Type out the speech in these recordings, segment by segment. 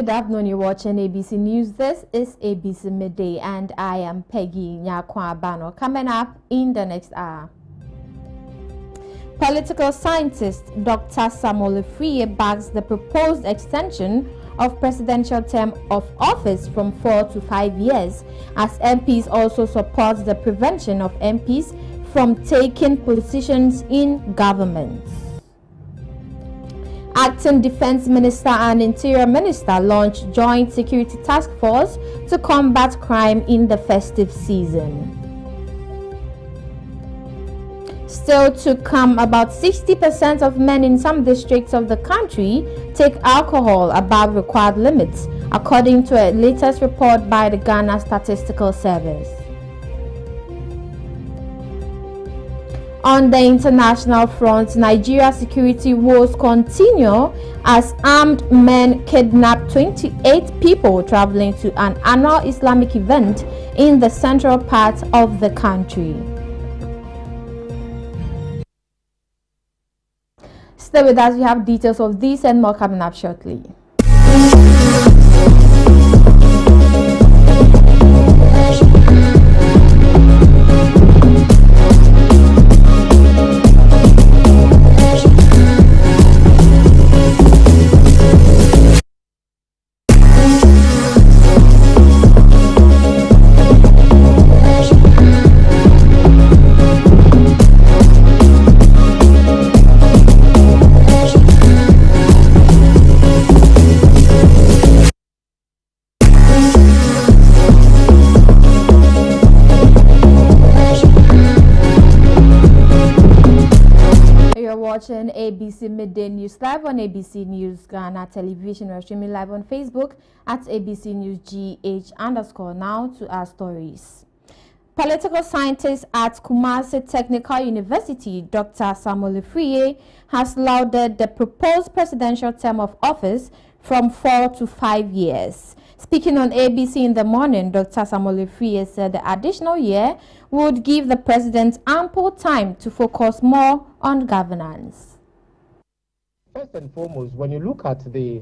Good afternoon, you're watching ABC News. This is ABC Midday and I am Peggy NYARKOWAA BANNOR. Coming up in the next hour. Political scientist Dr. Samuel Afriyie backs the proposed extension of presidential term of office from 4 to 5 years, as MPs also supports the prevention of MPs from taking positions in government. Acting Defense Minister and Interior Minister launched Joint Security Task Force to combat crime in the festive season. Still to come, about 60% of men in some districts of the country take alcohol above required limits, according to a latest report by the Ghana Statistical Service. On the international front, Nigeria's security woes continue as armed men kidnap 28 people traveling to an annual Islamic event in the central part of the country. Stay with us, we have details of this and more coming up shortly. Watching ABC Midday News live on ABC News Ghana Television. We're streaming live on Facebook at ABC News GH_. Now to our stories. Political scientist at Kumasi Technical University, Dr. Samuel Afriyie, has lauded the proposed presidential term of office from 4 to 5 years. Speaking on ABC in the morning, Dr. Samuel Afriyie said the additional year would give the president ample time to focus more on governance. First and foremost, when you look at the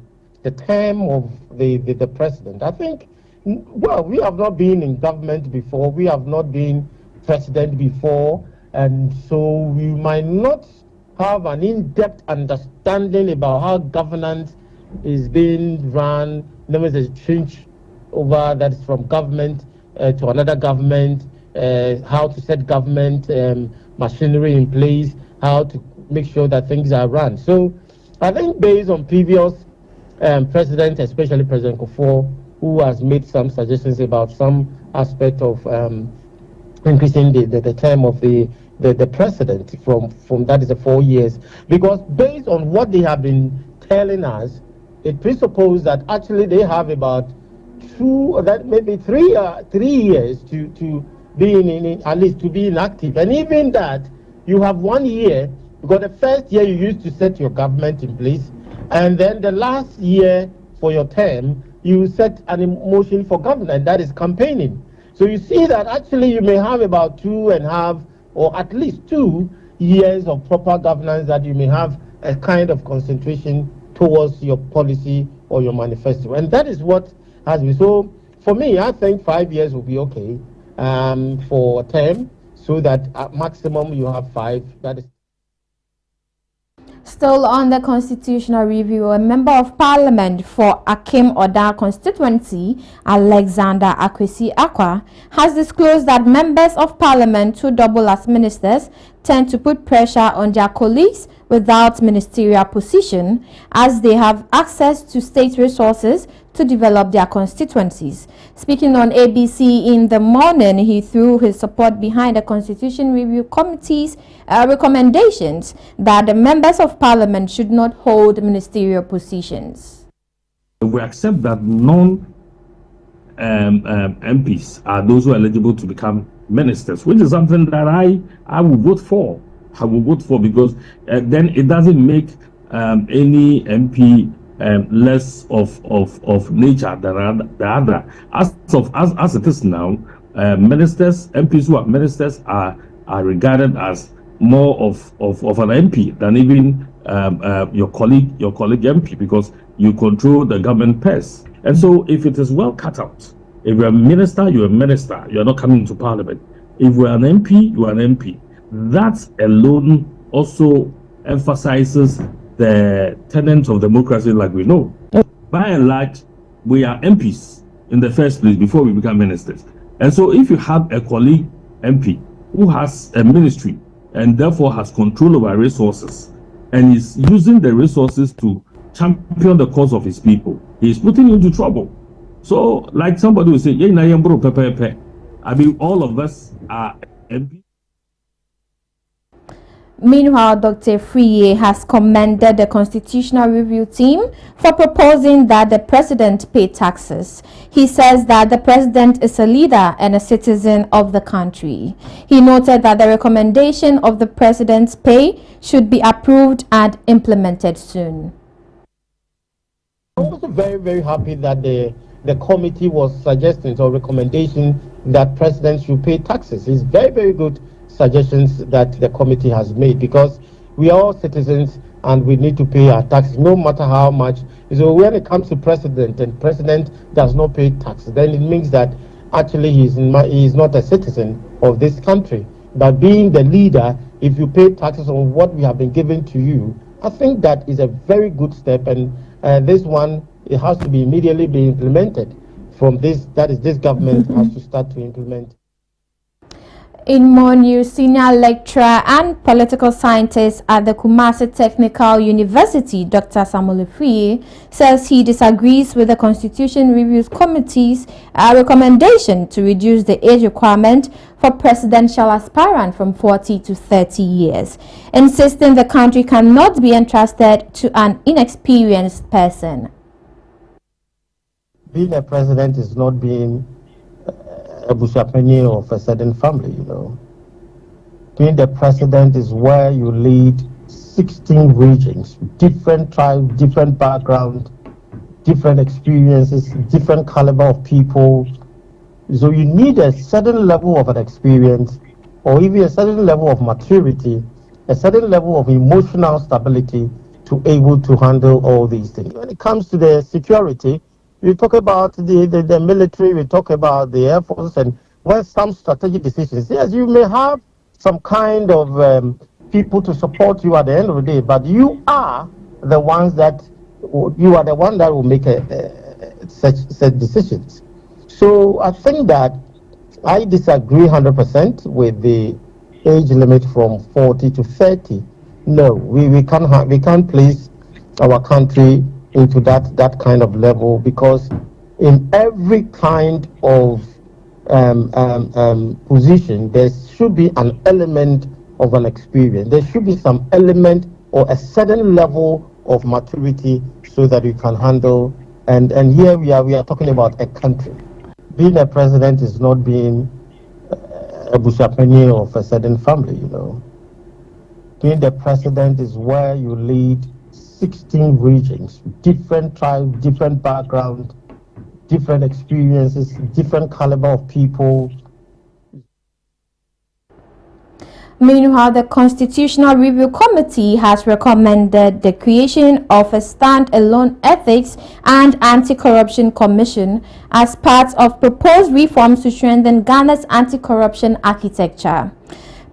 term of the president, I think, well, we have not been in government before, we have not been president before, and so we might not have an in-depth understanding about how governance is being run. There is a change over that is from government to another government, how to set government machinery in place, how to make sure that things are run. So I think based on previous presidents, especially President Kufuor, who has made some suggestions about some aspect of increasing the term of the president from that is 4 years, because based on what they have been telling us, it presupposes that actually they have about 2, that maybe 3 years to be in at least to be inactive, and even that you have 1 year, because the first year you used to set your government in place, and then the last year for your term you set an motion for government, that is campaigning. So you see that actually you may have about 2.5 or at least 2 years of proper governance, that you may have a kind of concentration towards your policy or your manifesto, and that is what has been. So for me, I think 5 years will be okay for a term, so that at maximum you have 5. That is. Still on the constitutional review, a member of parliament for Akim Oda constituency, Alexander Akwesi Akwa, has disclosed that members of parliament who double as ministers tend to put pressure on their colleagues without ministerial position, as they have access to state resources to develop their constituencies. Speaking on ABC in the morning, he threw his support behind the Constitution Review Committee's recommendations that the members of parliament should not hold ministerial positions. We accept that non-MPs are those who are eligible to become ministers, which is something that I would vote for. I will vote for, because then it doesn't make any MP less of nature than the other. As it is now, ministers, MPs who are ministers are regarded as more of an MP than even your colleague MP, because you control the government purse. And so if it is well cut out, if you're a minister, you're a minister, you're not coming into parliament. If you're an MP, you are an MP. That alone also emphasizes the tenets of democracy like we know. By and large, we are MPs in the first place before we become ministers. And so if you have a colleague MP who has a ministry and therefore has control over resources and is using the resources to champion the cause of his people, he is putting you into trouble. So like somebody will say, I mean, all of us are MPs. Meanwhile, Dr. Friye has commended the Constitutional Review team for proposing that the president pay taxes. He says that the president is a leader and a citizen of the country. He noted that the recommendation of the president's pay should be approved and implemented soon. I'm also very, very happy that the committee was suggesting or recommendation that presidents should pay taxes. It's very, very good suggestions that the committee has made, because we are all citizens and we need to pay our taxes no matter how much. So when it comes to president and president does not pay taxes, then it means that actually he is not a citizen of this country. But being the leader, if you pay taxes on what we have been given to you, I think that is a very good step, and this one, it has to be immediately be implemented from this. That is, this government has to start to implement. In more news, senior lecturer and political scientist at the Kumasi Technical University, Dr. Samuel Friye, says he disagrees with the Constitution Review Committee's recommendation to reduce the age requirement for presidential aspirant from 40 to 30 years, insisting the country cannot be entrusted to an inexperienced person. Being a president is not being a bushapeni of a certain family, you know. Being the president is where you lead 16 regions, different tribes, different background, different experiences, different caliber of people. So you need a certain level of an experience, or even a certain level of maturity, a certain level of emotional stability to able to handle all these things. When it comes to the security, we talk about the military, we talk about the Air Force, and when some strategic decisions, yes, you may have some kind of people to support you at the end of the day, but you are the one that will make such decisions. So I think that I disagree 100% with the age limit from 40 to 30. No, we can't place our country into that kind of level, because in every kind of position there should be an element of an experience. There should be some element or a certain level of maturity so that you can handle. And here we are talking about a country. Being a president is not being a bushapeni of a certain family, you know. Being the president is where you lead 16 regions, different tribes, different background, different experiences, different caliber of people. Meanwhile, the Constitutional Review Committee has recommended the creation of a stand-alone Ethics and Anti-Corruption Commission as part of proposed reforms to strengthen Ghana's anti-corruption architecture.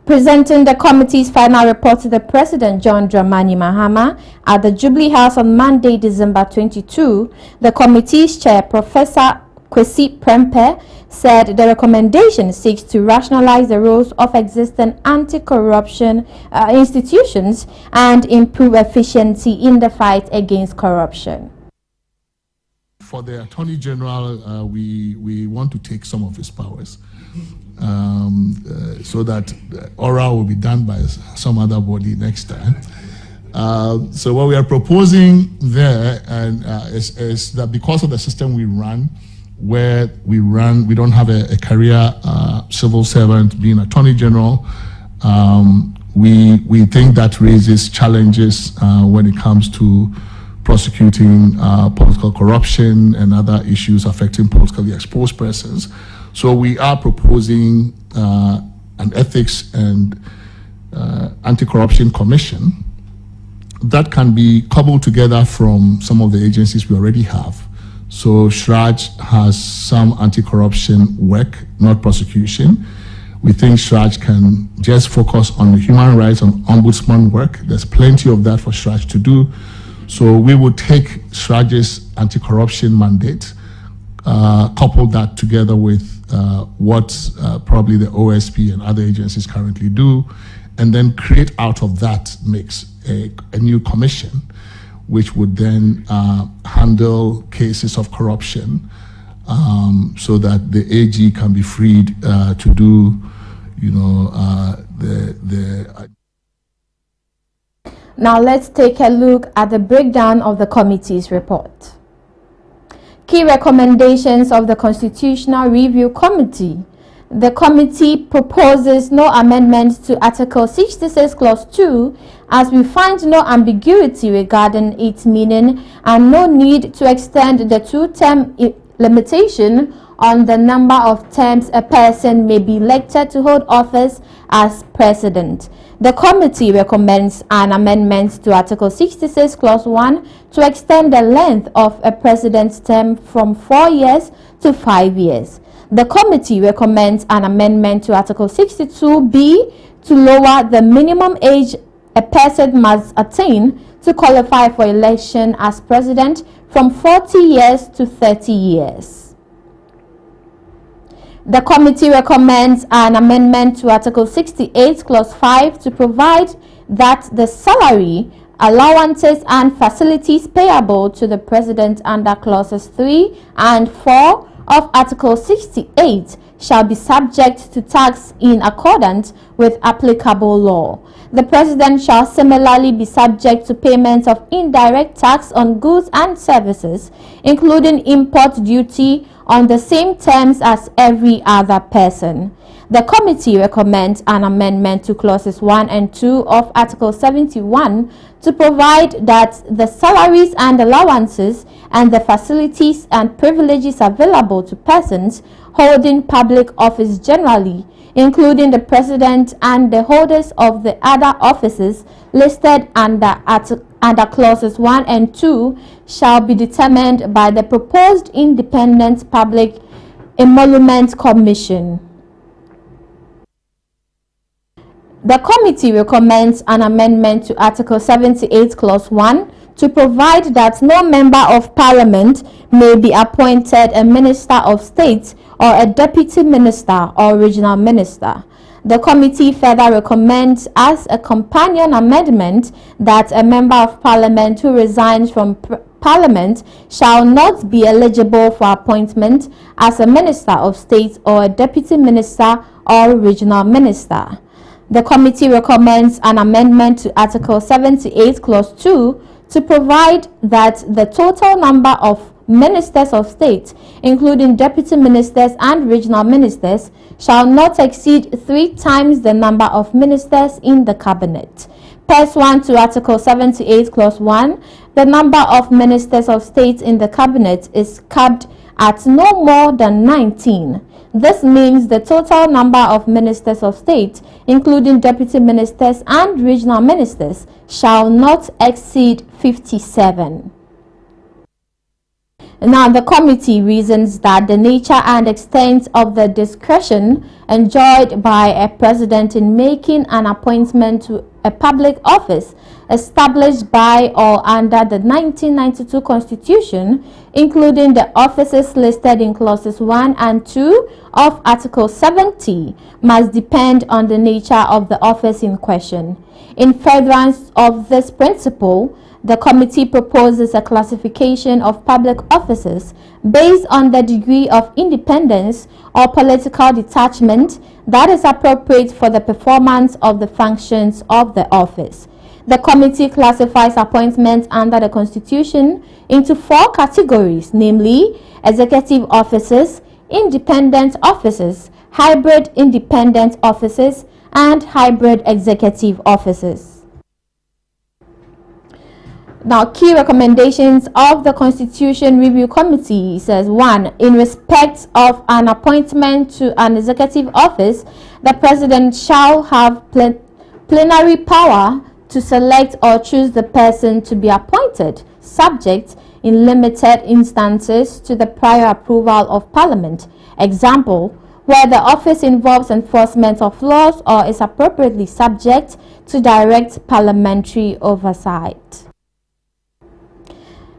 Presenting the committee's final report to the President, John Dramani Mahama, at the Jubilee House on Monday, December 22, the committee's chair, Professor Kwesi Prempeh, said the recommendation seeks to rationalize the roles of existing anti-corruption institutions and improve efficiency in the fight against corruption. For the Attorney General, we want to take some of his powers. So that oral will be done by some other body next time. So what we are proposing there is that because of the system we run, we don't have a career civil servant being Attorney General. We think that raises challenges when it comes to prosecuting political corruption and other issues affecting politically exposed persons. So we are proposing an ethics and anti-corruption commission that can be cobbled together from some of the agencies we already have So Shraj has some anti-corruption work, not prosecution. We think Shraj can just focus on the human rights and ombudsman work. There's plenty of that for Shraj to do. So we will take Shraj's anti-corruption mandate, couple that together with what probably the OSP and other agencies currently do, and then create out of that mix a new commission, which would then handle cases of corruption, so that the AG can be freed to do, Now let's take a look at the breakdown of the committee's report. Key recommendations of the Constitutional Review Committee. The committee proposes no amendments to Article 66 Clause 2, as we find no ambiguity regarding its meaning and no need to extend the two-term limitation on the number of terms a person may be elected to hold office as president. The committee recommends an amendment to Article 66 Clause 1 to extend the length of a president's term from 4 years to 5 years. The committee recommends an amendment to Article 62B to lower the minimum age a person must attain to qualify for election as president from 40 years to 30 years. The committee recommends an amendment to Article 68, Clause 5 to provide that the salary, allowances and facilities payable to the President under Clauses 3 and 4 of Article 68 shall be subject to tax in accordance with applicable law. The President shall similarly be subject to payment of indirect tax on goods and services, including import duty, on the same terms as every other person. The committee recommends an amendment to Clauses 1 and 2 of Article 71 to provide that the salaries and allowances and the facilities and privileges available to persons holding public office generally, including the President and the holders of the other offices listed under Clauses 1 and 2, shall be determined by the proposed Independent Public Emolument Commission. The committee recommends an amendment to Article 78, Clause 1 to provide that no member of Parliament may be appointed a Minister of State or a Deputy Minister or Regional Minister. The committee further recommends as a companion amendment that a member of Parliament who resigns from Parliament shall not be eligible for appointment as a Minister of State or a Deputy Minister or Regional Minister. The committee recommends an amendment to Article 78, Clause 2 to provide that the total number of ministers of state, including deputy ministers and regional ministers, shall not exceed 3 times the number of ministers in the cabinet. Pursuant to Article 78, Clause 1, the number of ministers of state in the cabinet is capped at no more than 19. This means the total number of ministers of state, including deputy ministers and regional ministers, shall not exceed 57. Now, the committee reasons that the nature and extent of the discretion enjoyed by a president in making an appointment to a public office established by or under the 1992 Constitution, including the offices listed in Clauses 1 and 2 of Article 70, must depend on the nature of the office in question. In furtherance of this principle, the committee proposes a classification of public offices based on the degree of independence or political detachment that is appropriate for the performance of the functions of the office. The committee classifies appointments under the Constitution into 4 categories, namely executive offices, independent offices, hybrid independent offices, and hybrid executive offices. Now, key recommendations of the Constitution Review Committee says 1. In respect of an appointment to an executive office, the President shall have plenary power to select or choose the person to be appointed, subject, in limited instances to the prior approval of Parliament. Example, where the office involves enforcement of laws or is appropriately subject to direct parliamentary oversight.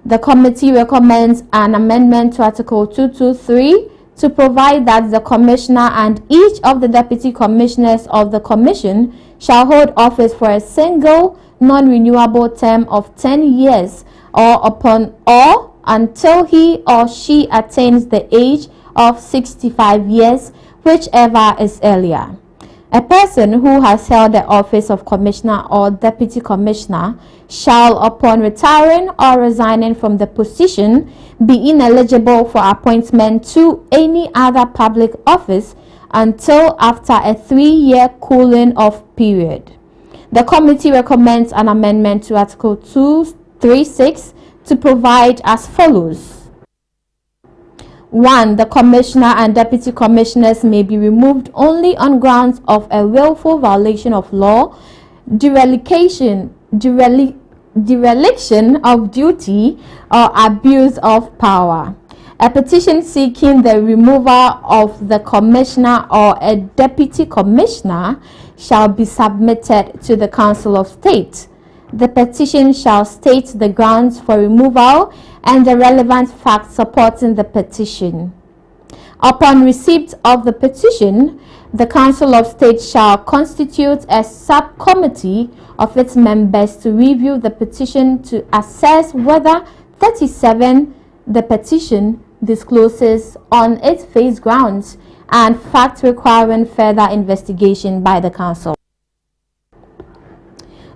The committee recommends an amendment to Article 223 to provide that the Commissioner and each of the Deputy Commissioners of the Commission shall hold office for a single non-renewable term of 10 years or until he or she attains the age of 65 years, whichever is earlier. A person who has held the office of Commissioner or Deputy Commissioner shall, upon retiring or resigning from the position, be ineligible for appointment to any other public office until after a 3-year cooling off period. The committee recommends an amendment to Article 236 to provide as follows. 1. The Commissioner and Deputy Commissioners may be removed only on grounds of a willful violation of law, dereliction of duty, or abuse of power. A petition seeking the removal of the Commissioner or a Deputy Commissioner shall be submitted to the Council of State. The petition shall state the grounds for removal and the relevant facts supporting the petition. Upon receipt of the petition, the Council of State shall constitute a subcommittee of its members to review the petition to assess whether 37 the petition discloses on its face grounds and facts requiring further investigation by the Council.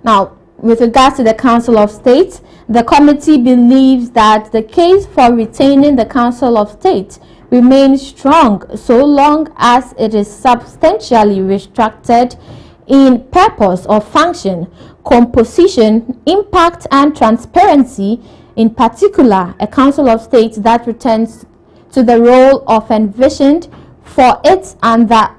Now, with regards to the Council of State, the committee believes that the case for retaining the Council of State remains strong so long as it is substantially restricted in purpose or function, composition, impact, and transparency. In particular, a Council of State that returns to the role of envisioned for it and the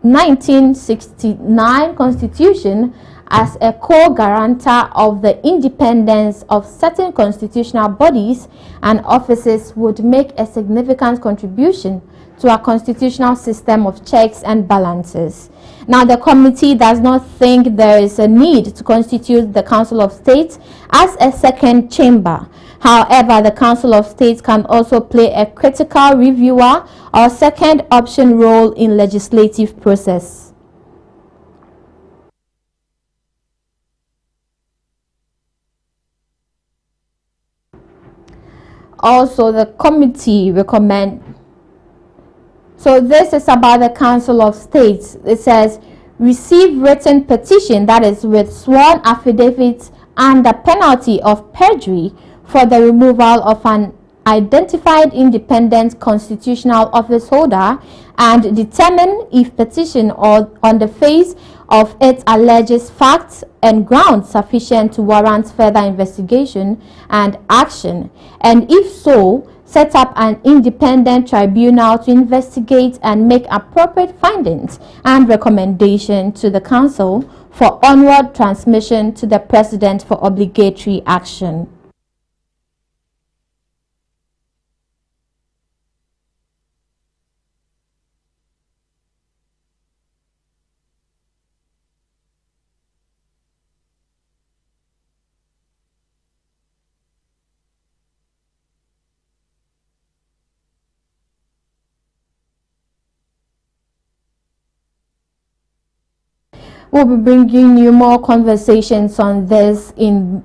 1969 Constitution as a co-guarantor of the independence of certain constitutional bodies and offices would make a significant contribution to our constitutional system of checks and balances. Now, the committee does not think there is a need to constitute the Council of State as a second chamber. However, the Council of State can also play a critical reviewer or second option role in legislative process. Also, the committee recommend. So this is about the Council of State. It says, receive written petition, that is with sworn affidavits under penalty of perjury, for the removal of an identified independent constitutional office holder, and determine if petition or on the face of it alleges facts and grounds sufficient to warrant further investigation and action, and if so, set up an independent tribunal to investigate and make appropriate findings and recommendation to the Council for onward transmission to the President for obligatory action. We'll be bringing you more conversations on this in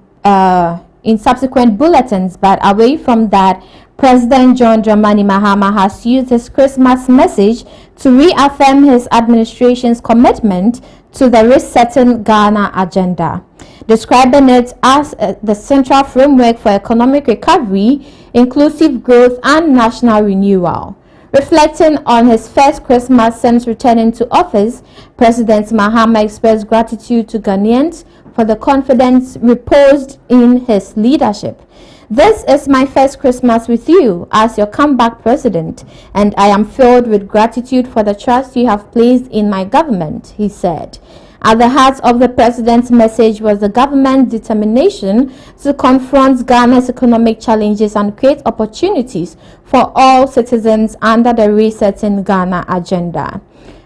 subsequent bulletins, but away from that, President John Dramani Mahama has used his Christmas message to reaffirm his administration's commitment to the Resetting Ghana agenda, describing it as the central framework for economic recovery, inclusive growth, and national renewal. Reflecting on his first Christmas since returning to office, President Mahama expressed gratitude to Ghanaians for the confidence reposed in his leadership. This is my first Christmas with you as your comeback president, and I am filled with gratitude for the trust you have placed in my government, he said. At the heart of the president's message was the government's determination to confront Ghana's economic challenges and create opportunities for all citizens under the Resetting Ghana agenda.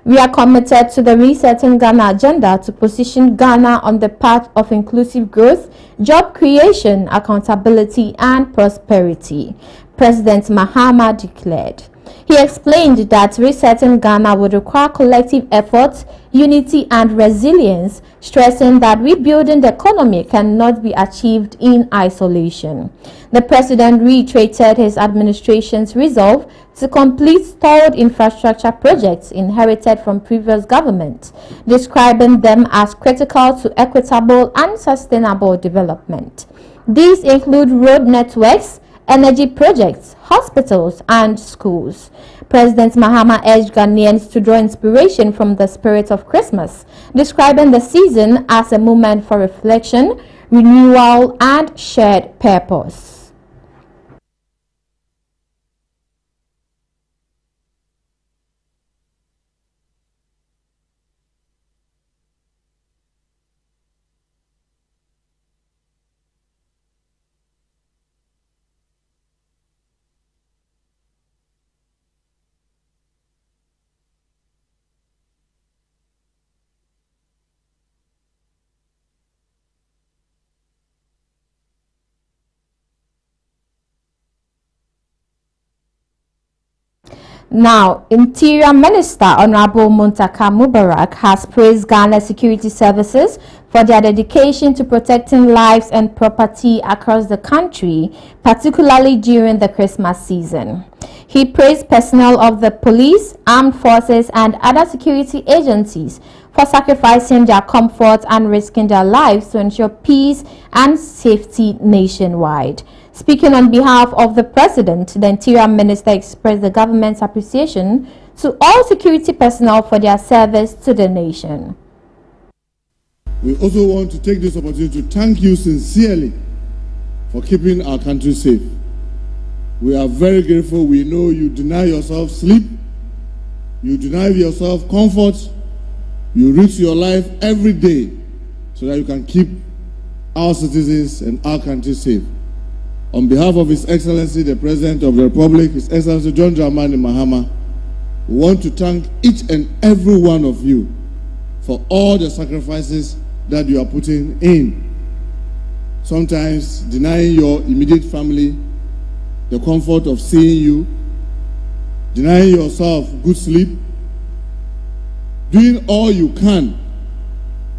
We are committed to the Resetting Ghana agenda to position Ghana on the path of inclusive growth, job creation, accountability, and prosperity, President Mahama declared. He explained that resetting Ghana would require collective effort, unity, and resilience, stressing that rebuilding the economy cannot be achieved in isolation. The president reiterated his administration's resolve to complete stalled infrastructure projects inherited from previous governments, describing them as critical to equitable and sustainable development. These include road networks, energy projects, hospitals, and schools. President Mahama urged Ghanaians to draw inspiration from the spirit of Christmas, describing the season as a moment for reflection, renewal, and shared purpose. Now, Interior Minister Honorable Muntaka Mubarak has praised Ghana Security Services for their dedication to protecting lives and property across the country, particularly during the Christmas season. He praised personnel of the police, armed forces, and other security agencies for sacrificing their comfort and risking their lives to ensure peace and safety nationwide. Speaking on behalf of the President, the Interior Minister expressed the government's appreciation to all security personnel for their service to the nation. We also want to take this opportunity to thank you sincerely for keeping our country safe. We are very grateful. We know you deny yourself sleep, you deny yourself comfort, you risk your life every day so that you can keep our citizens and our country safe. On behalf of His Excellency, the President of the Republic, His Excellency John Dramani Mahama, we want to thank each and every one of you for all the sacrifices that you are putting in. Sometimes denying your immediate family the comfort of seeing you, denying yourself good sleep, doing all you can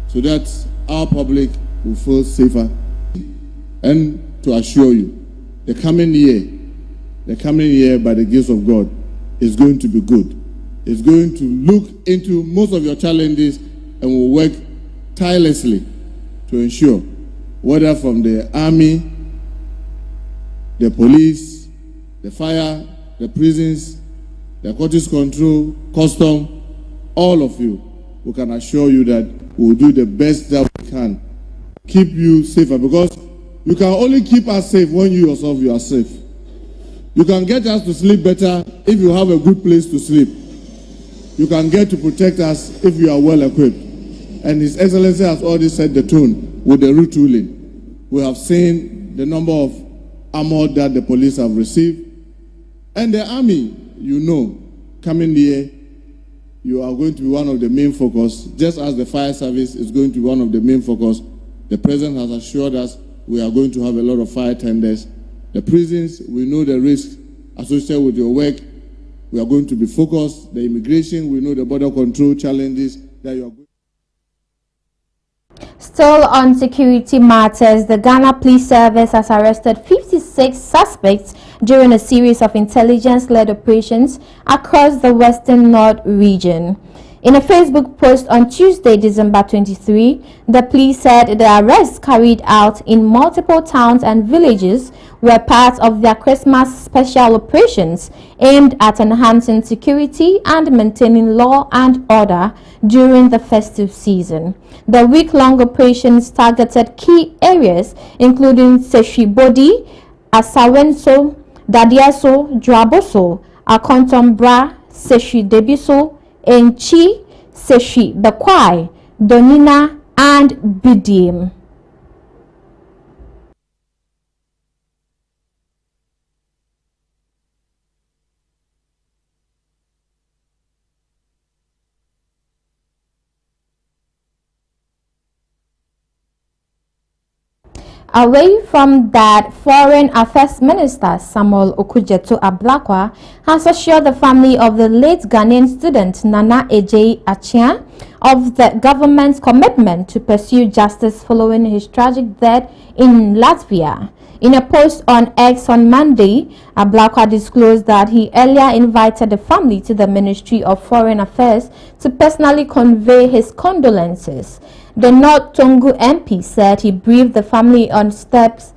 so that our public will feel safer. And to assure you, the coming year, by the grace of God, is going to be good. It's going to look into most of your challenges and will work tirelessly to ensure, whether from the army, the police, the fire, the prisons, the narcotics control, custom, all of you, we can assure you that we will do the best that we can. Keep you safer, because you can only keep us safe when you yourself you are safe. You can get us to sleep better if you have a good place to sleep. You can get to protect us if you are well equipped. And His Excellency has already set the tone with the route ruling. We have seen the number of armor that the police have received. And the army, you know, coming here, you are going to be one of the main focus, just as the fire service is going to be one of the main focus. The President has assured us we are going to have a lot of fire tenders. The prisons, we know the risk associated with your work. We are going to be focused. The immigration, we know the border control challenges that you are going. Still on security matters, the Ghana Police Service has arrested 56 suspects during a series of intelligence-led operations across the Western North region. In a Facebook post on Tuesday, December 23, the police said the arrests carried out in multiple towns and villages were part of their Christmas special operations aimed at enhancing security and maintaining law and order during the festive season. The week-long operations targeted key areas including Seshibodi, Asawenso, Dadiaso, Draboso, Akontombra, Seshi Debiso, Enchi, Seshi Bekwai, Donina, and Bidim. Away from that, Foreign Affairs Minister Samuel Okudzeto-Ablakwa has assured the family of the late Ghanaian student Nana Ejei Achiang of the government's commitment to pursue justice following his tragic death in Latvia. In a post on X on Monday, Ablakwa disclosed that he earlier invited the family to the Ministry of Foreign Affairs to personally convey his condolences. The North Tongu MP said he briefed the family on steps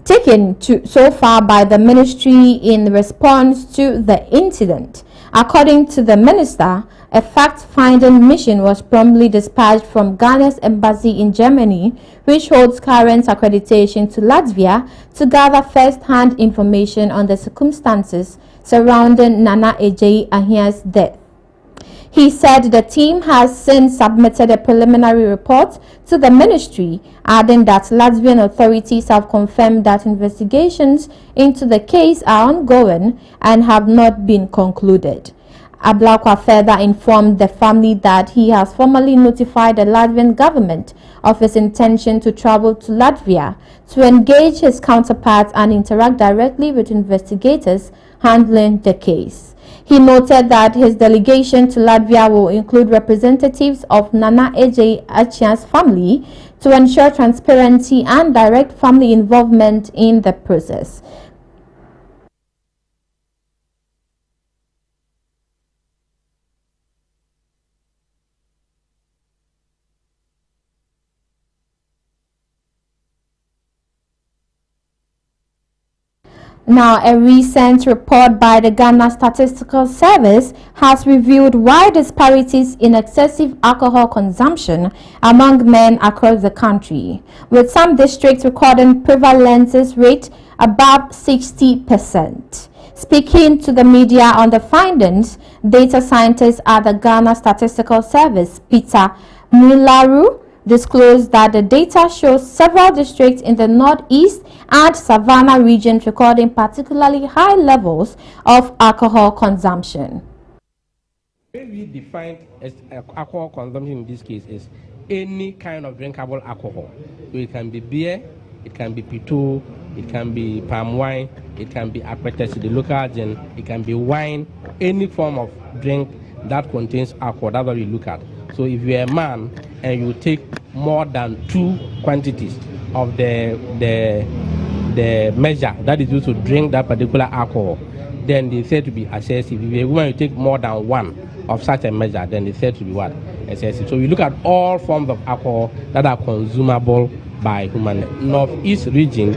taken so far by the ministry in response to the incident. According to the minister, a fact-finding mission was promptly dispatched from Ghana's embassy in Germany, which holds current accreditation to Latvia, to gather first-hand information on the circumstances surrounding Nana Ejei Achiang's death. He said the team has since submitted a preliminary report to the ministry, adding that Latvian authorities have confirmed that investigations into the case are ongoing and have not been concluded. Ablakwa further informed the family that he has formally notified the Latvian government of his intention to travel to Latvia to engage his counterparts and interact directly with investigators handling the case. He noted that his delegation to Latvia will include representatives of Nana Ejei Achiang's family to ensure transparency and direct family involvement in the process. Now, a recent report by the Ghana Statistical Service has revealed wide disparities in excessive alcohol consumption among men across the country, with some districts recording prevalence rate above 60%. Speaking to the media on the findings, data scientist at the Ghana Statistical Service, Peter Mularu, disclosed that the data shows several districts in the northeast and Savannah regions recording particularly high levels of alcohol consumption. The way we define alcohol consumption in this case is any kind of drinkable alcohol. So it can be beer, it can be pito, it can be palm wine, it can be appetizer, the local gin, it can be wine, any form of drink that contains alcohol. That's what we look at. So if you're a man and you take more than 2 quantities of the measure that is used to drink that particular alcohol, then they said to be excessive. If you're a woman, you take more than 1 of such a measure, then they said to be what? Excessive. So we look at all forms of alcohol that are consumable by human. Northeast region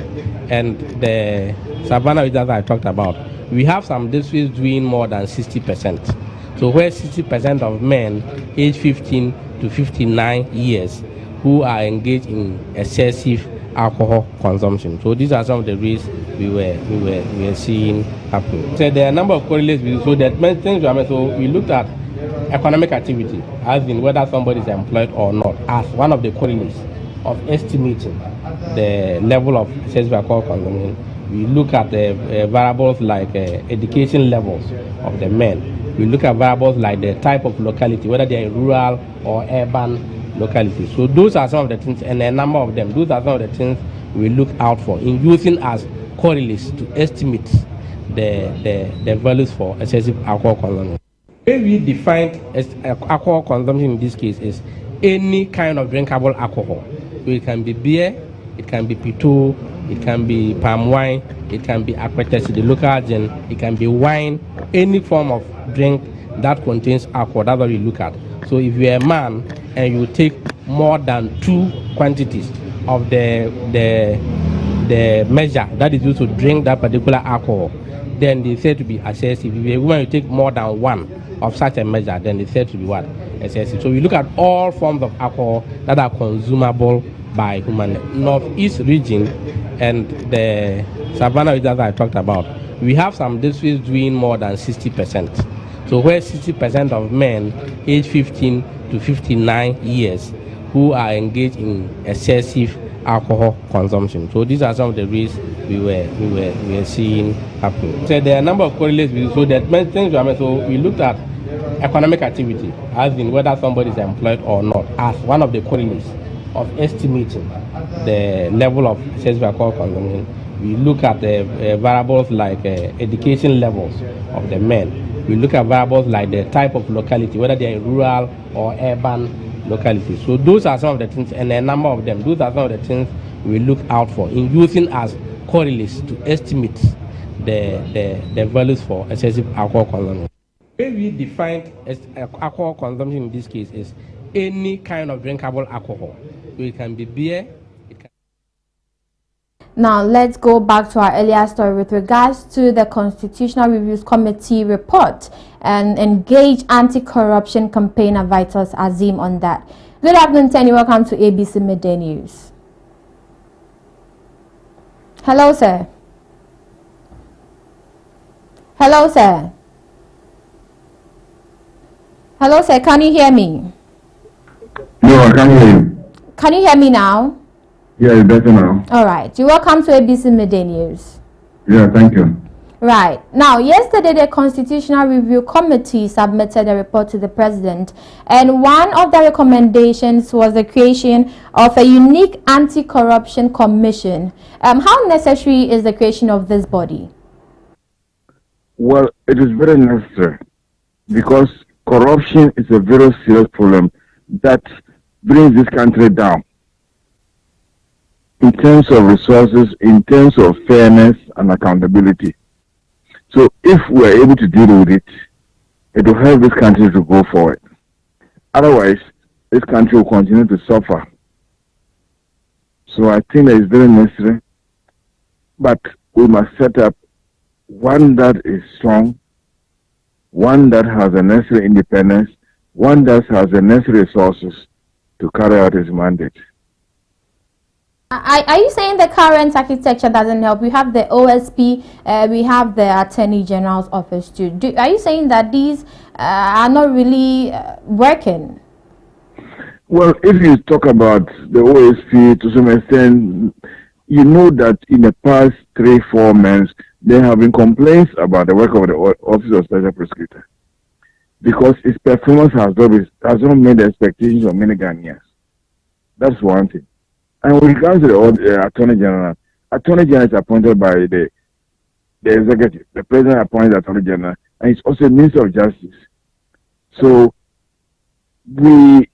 and the Savannah region that I talked about, we have some districts doing more than 60%. So where 60% of men aged 15 to 59 years who are engaged in excessive alcohol consumption. So these are some of the risks we were seeing happen. So there are a number of correlates. So that many things. So we looked at economic activity, as in whether somebody is employed or not, as one of the correlates of estimating the level of excessive alcohol consumption. We look at the variables like education levels of the men. We look at variables like the type of locality, whether they are in rural or urban locality. So those are some of the things, and a number of them. Those are some of the things we look out for in using as correlates to estimate the values for excessive alcohol consumption. The way we define alcohol consumption in this case is any kind of drinkable alcohol. So it can be beer, it can be pito, it can be palm wine, it can be appetizer, the local gin, it can be wine, any form of drink that contains alcohol. That's what we look at. So if you're a man and you take more than 2 quantities of the measure that is used to drink that particular alcohol, then they said to be excessive. If you're a woman, you take more than 1 of such a measure, then they said to be what? Excessive. So we look at all forms of alcohol that are consumable by human. Northeast region and the Savannah region that I talked about, we have some districts doing more than 60%. So where 60% of men aged 15 to 59 years who are engaged in excessive alcohol consumption. So these are some of the risks we were seeing happen. So there are a number of correlates. So that many things. So we looked at economic activity, as in whether somebody is employed or not, as one of the correlates of estimating the level of excessive alcohol consumption. We look at variables like education levels of the men. We look at variables like the type of locality, whether they are in rural or urban locality. So those are some of the things, and a number of them. Those are some of the things we look out for in using as correlates to estimate the values for excessive alcohol consumption. The way we define alcohol consumption in this case is any kind of drinkable alcohol. So it can be beer. Now let's go back to our earlier story with regards to the Constitutional Reviews Committee report and engage anti-corruption campaigner Vitus Azim on that. Good afternoon, Tenny. Welcome to ABC Midday News. Hello, sir. Hello, sir. Hello, sir. Can you hear me? No, I can't hear you. Can you hear me now? Yeah, it's better now. All right. You're welcome to ABC Midday News. Yeah, thank you. Right. Now, yesterday, the Constitutional Review Committee submitted a report to the President, and one of the recommendations was the creation of a unique anti-corruption commission. How necessary is the creation of this body? Well, it is very necessary because corruption is a very serious problem that brings this country down in terms of resources, in terms of fairness and accountability. So if we are able to deal with it, it will help this country to go forward. Otherwise, this country will continue to suffer. So I think that is very necessary, but we must set up one that is strong, one that has the necessary independence, one that has the necessary resources to carry out its mandate. Are you saying the current architecture doesn't help? We have the OSP, we have the Attorney General's office too. Are you saying that these are not really working? Well, if you talk about the OSP to some extent, you know that in the past 3-4 months, there have been complaints about the work of the Office of Special Prosecutor because its performance has not met the expectations of many Ghanaians. That's one thing. And when it comes to the Attorney General is appointed by the executive. The President appoints the Attorney General, and he's also Minister of Justice. So we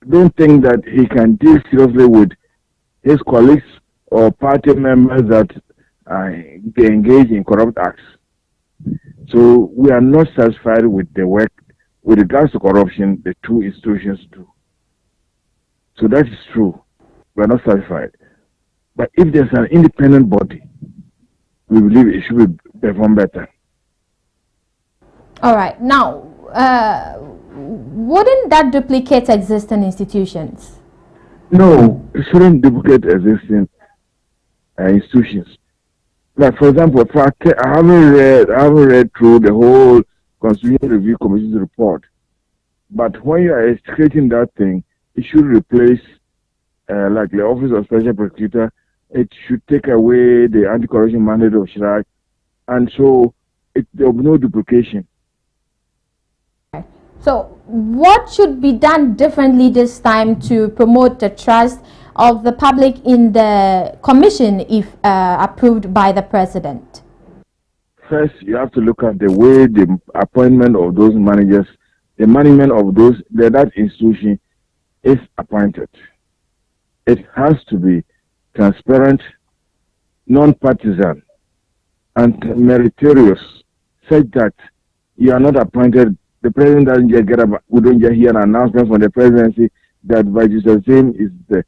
don't think that he can deal seriously with his colleagues or party members that engage in corrupt acts. So we are not satisfied with the work with regards to corruption the two institutions do. So that is true. We are not satisfied. But if there's an independent body, we believe it should perform better. All right. Now, wouldn't that duplicate existing institutions? No, it shouldn't duplicate existing institutions. Like, for example, I haven't read through the whole Constitutional Review Commission's report. But when you are creating that thing, it should replace like the Office of Special Prosecutor. It should take away the anti-corruption mandate of Chirac, and so there will be no duplication. So what should be done differently this time to promote the trust of the public in the commission if approved by the President? First, you have to look at the way the appointment of those managers, the management of that institution is appointed. It has to be transparent, non-partisan, and meritorious, such that you are not appointed. The President doesn't just we don't just hear an announcement from the Presidency that Vitus Azim is the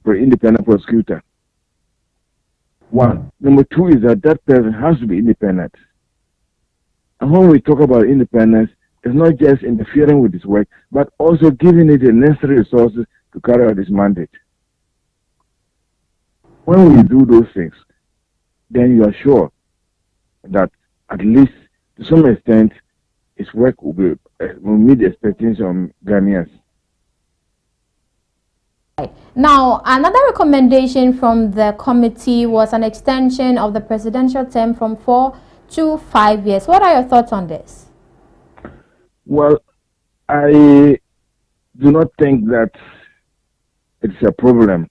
independent prosecutor. One. Number two is that person has to be independent. And when we talk about independence, it's not just interfering with his work, but also giving it the necessary resources to carry out his mandate. When we do those things, then you are sure that at least to some extent, his work will meet the expectations of Ghanaians. Now, another recommendation from the committee was an extension of the presidential term from 4 to 5 years. What are your thoughts on this? Well, I do not think that it's a problem.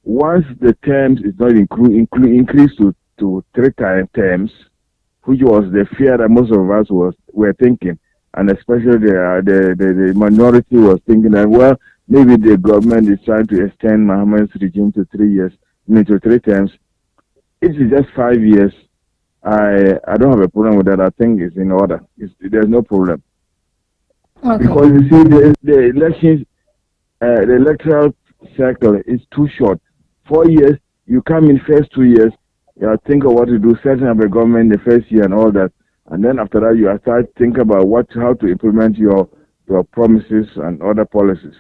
Once the terms is not increased to 3 terms, which was the fear that most of us were thinking, and especially the minority was thinking that, well, maybe the government is trying to extend Mohammed's regime to 3 years, to 3 terms. If it's just 5 years, I don't have a problem with that. I think it's in order. There's no problem. Okay. Because you see, the elections, the electoral cycle is too short. 4 years, you come in first 2 years, you think of what to do, setting up a government the first year and all that, and then after that you start think about how to implement your promises and other policies.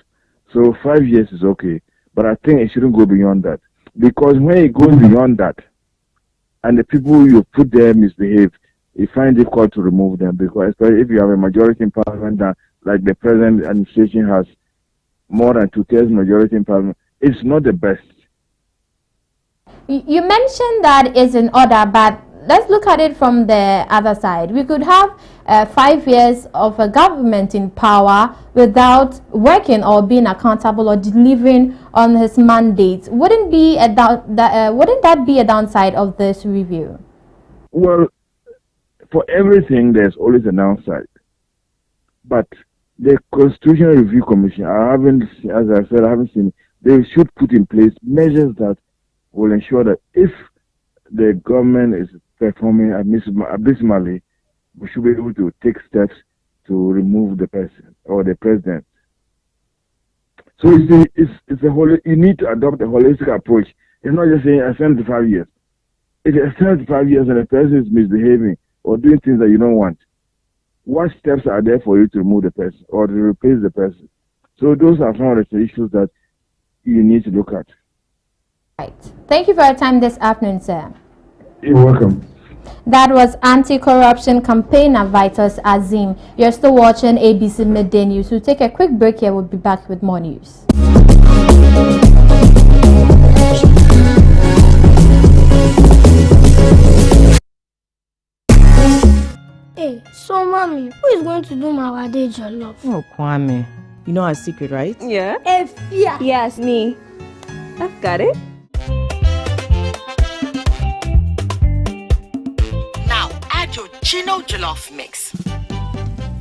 So 5 years is okay, but I think it shouldn't go beyond that, because when it goes beyond that, and the people you put there misbehave, you find it difficult to remove them, because especially if you have a majority in parliament that, like the present administration has more than 2/3 majority in parliament, it's not the best. You mentioned that is in order, but let's look at it from the other side. We could have 5 years of a government in power without working or being accountable or delivering on his mandate. Wouldn't that be a downside of this review? Well, for everything, there's always a downside. But the Constitutional Review Commission, as I said, I haven't seen. They should put in place measures that will ensure that if the government is performing abysmally, we should be able to take steps to remove the person or the president. So you see, you need to adopt a holistic approach. It's not just saying extend to 5 years. If you extend to 5 years and the person is misbehaving or doing things that you don't want, what steps are there for you to remove the person or to replace the person? So those are some of the issues that you need to look at. Right. Thank you for your time this afternoon, sir. You're welcome. That was anti-corruption campaigner Vitus Azim. You're still watching ABC Midday News. We'll take a quick break here. We'll be back with more news. Hey, so mommy, who is going to do my wedding jollof? Oh, Kwame. You know our secret, right? Yeah. Efia. Yes, me. I've got it. Now add your Chino jollof mix.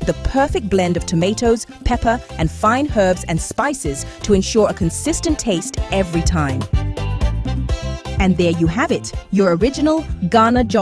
The perfect blend of tomatoes, pepper, and fine herbs and spices to ensure a consistent taste every time. And there you have it, your original Ghana jollof.